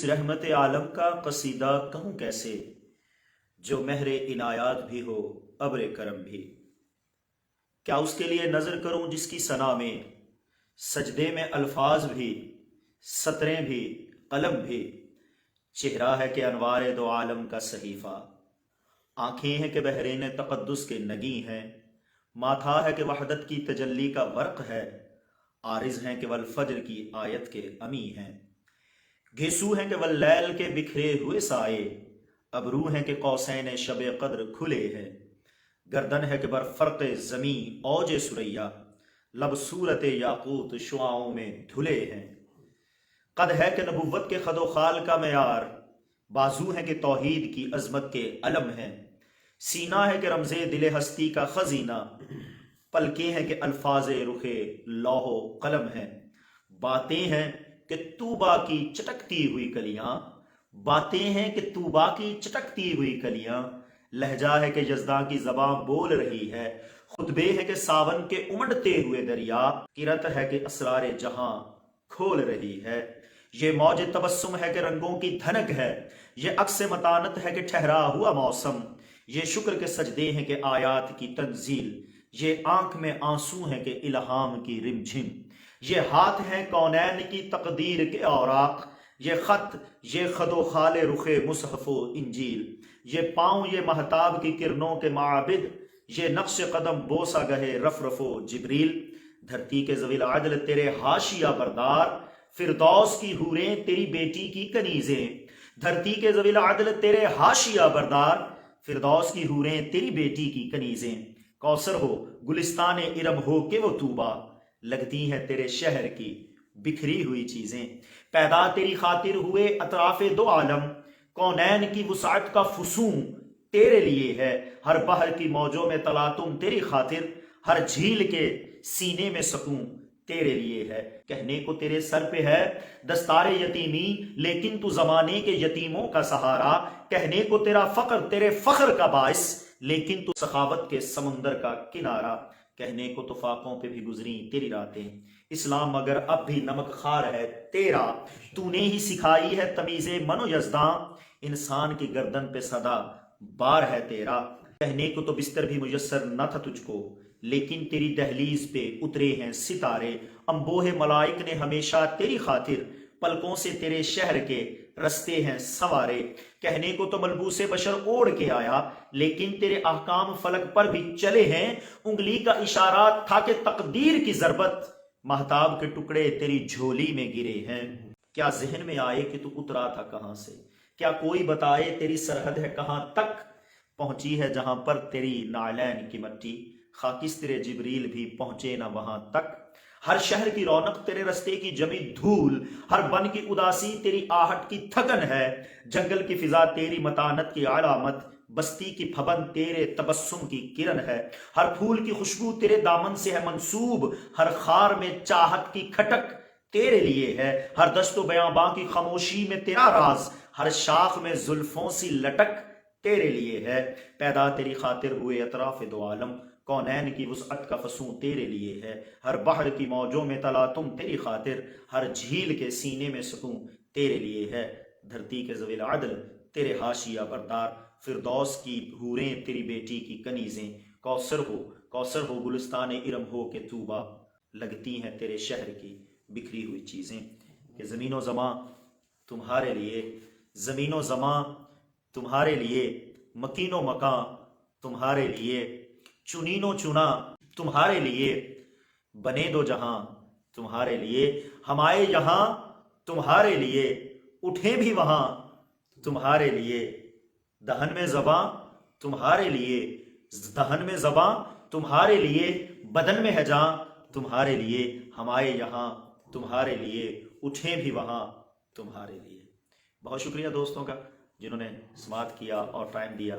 اس رحمت عالم کا قصیدہ کہوں کیسے، جو مہر عنایات بھی ہو ابر کرم بھی؟ کیا اس کے لیے نظر کروں جس کی ثنا میں سجدے میں الفاظ بھی، سطریں بھی، قلم بھی؟ چہرہ ہے کہ انوار دو عالم کا صحیفہ، آنکھیں ہیں کہ بحرین تقدس کے نگی ہیں، ماتھا ہے کہ وحدت کی تجلی کا برق ہے، عارض ہیں کہ والفجر کی آیت کے امی ہیں، گھیسو ہیں کہ واللیل کے بکھرے ہوئے سائے، ابرو ہیں کہ قوسین شب قدر کھلے ہیں، گردن ہے کہ بر فرق زمین اوج سریا، لب صورت یاقوت شعاؤں میں دھلے ہیں، قد ہے کہ نبوت کے خد و خال کا معیار، بازو ہے کہ توحید کی عظمت کے علم ہیں، سینہ ہے کہ رمز دل ہستی کا خزینہ، پلکیں ہیں کہ الفاظ رخ لوح و قلم ہیں، باتیں ہیں کہ طوبا کی چٹکتی ہوئی کلیاں، باتیں ہیں کہ طوبا کی چٹکتی ہوئی کلیاں، لہجہ ہے کہ یزداں کی زباں بول رہی ہے، خطبے ہے کہ ساون کے امڑتے ہوئے دریا، قرت ہے کہ اسرار جہاں کھول رہی ہے، یہ موج تبسم ہے کہ رنگوں کی دھنک ہے، یہ عکس متانت ہے کہ ٹھہرا ہوا موسم، یہ شکر کے سجدے ہیں کہ آیات کی تنزیل، یہ آنکھ میں آنسو ہیں کہ الہام کی رمجھم، یہ ہاتھ ہیں کونین کی تقدیر کے اوراق، یہ خط، یہ خد و خال رخ مصحف و انجیل، یہ پاؤں یہ مہتاب کی کرنوں کے معابد، یہ نقش قدم بوسہ گہے رفرف و جبریل، دھرتی کے ذوی العدل تیرے حاشیہ بردار، فردوس کی حوریں تیری بیٹی کی کنیزیں، دھرتی کے ذوی العدل تیرے حاشیہ بردار، فردوس کی حوریں تیری بیٹی کی کنیزیں، کوثر ہو گلستان ارم ہو کہ وہ طوبا، لگتی ہیں تیرے شہر کی بکھری ہوئی چیزیں، پیدا تیری خاطر ہوئے اطراف دو عالم، کونین کی وسعت کا فسوں تیرے لیے ہے، ہر بحر کی موجوں میں تلاطم تیری خاطر، ہر جھیل کے سینے میں سکون تیرے لیے ہے، کہنے کو تیرے سر پہ ہے دستار یتیمی لیکن تو زمانے کے یتیموں کا سہارا، کہنے کو تیرا فقر تیرے فخر کا باعث لیکن تو سخاوت کے سمندر کا کنارہ، کہنے کو تو فاقوں پہ بھی گزری تیری راتیں، اسلام مگر اب بھی نمک خار ہے تیرا، تو نے ہی سکھائی ہے تمیز من و یزداں، انسان کی گردن پہ صدا بار ہے تیرا، کہنے کو تو بستر بھی میسر نہ تھا تجھ کو لیکن تیری دہلیز پہ اترے ہیں ستارے، انبوہ ملائک نے ہمیشہ تیری خاطر پلکوں سے تیرے شہر کے رستے ہیں سوارے، کہنے کو تو ملبوس بشر اوڑھ کے آیا لیکن تیرے احکام فلک پر بھی چلے ہیں، انگلی کا اشارات تھا کہ تقدیر کی ضربت مہتاب کے ٹکڑے تیری جھولی میں گرے ہیں، کیا ذہن میں آئے کہ تو اترا تھا کہاں سے، کیا کوئی بتائے تیری سرحد ہے کہاں تک پہنچی ہے جہاں پر تیری نعلین کی مٹی، خاکستر جبریل بھی پہنچے نہ وہاں تک، ہر شہر کی رونق تیرے رستے کی جمی دھول، ہر بن کی اداسی تیری آہٹ کی تھکن ہے، جنگل کی فضا تیری متانت کی علامت، بستی کی پھبن تیرے تبسم کی کرن ہے، ہر پھول کی خوشبو تیرے دامن سے ہے منسوب، ہر خار میں چاہت کی کھٹک تیرے لیے ہے، ہر دشت و بیاباں کی خاموشی میں تیرا راز، ہر شاخ میں زلفوں سی لٹک تیرے لیے ہے، پیدا تیری خاطر ہوئے اطراف دو عالم، کونین کی وسعت کا فسوں تیرے لیے ہے، ہر بحر کی موجوں میں تلاطم تیری خاطر، ہر جھیل کے سینے میں سکون تیرے لیے ہے، دھرتی کے ذوی العدل تیرے حاشیہ بردار، فردوس کی حوریں تیری بیٹی کی کنیزیں، کوثر ہو گلستان ارم ہو کہ طوبا، لگتی ہیں تیرے شہر کی بکھری ہوئی چیزیں، کہ زمین و زماں تمہارے لیے، زمین و زماں تمہارے لیے، مکین و مکاں تمہارے لیے، چنین و چنا تمہارے لیے، بنے دو جہاں تمہارے لیے، ہم آئے یہاں تمہارے لیے، اٹھیں بھی وہاں تمہارے لیے، دہن میں زباں تمہارے لیے، دہن میں زباں تمہارے لیے، بدن میں ہے جاں تمہارے لیے، ہم آئے یہاں تمہارے لیے، اٹھیں بھی وہاں تمہارے لیے۔ بہت شکریہ دوستوں کا جنہوں نے سماعت کیا اور ٹائم دیا۔